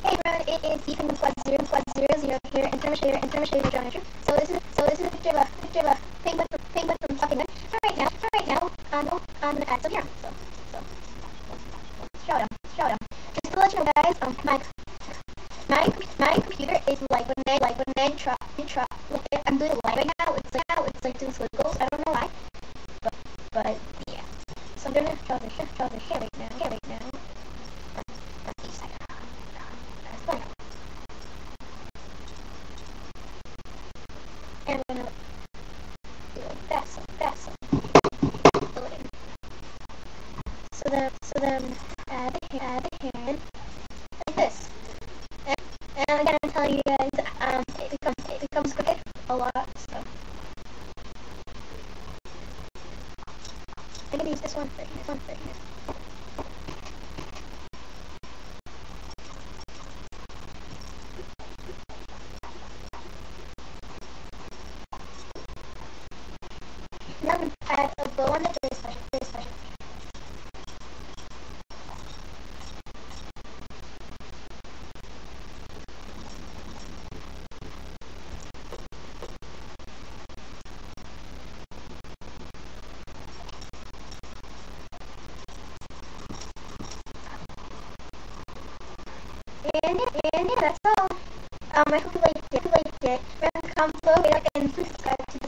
Hey everyone, it is Ethan with Squad 000 here, and I'm gonna show you my geometry. So this is a picture of a penguin from Fucking Good. For right now, I'm gonna add some here. So show them. Just to let you know, guys, my computer is like when I try. I'm doing a live right now. It's like doing squiggles. I don't know why, but yeah. So I'm gonna draw the hair right now. And we're gonna do like that. So then add the hand like this. And again, I'm telling you guys, it becomes crooked a lot. So I'm gonna use this one thing. Now I'm gonna add a bow on it. Very special. And yeah, that's all. I hope you liked it. Remember to comment below, rate up, and subscribe to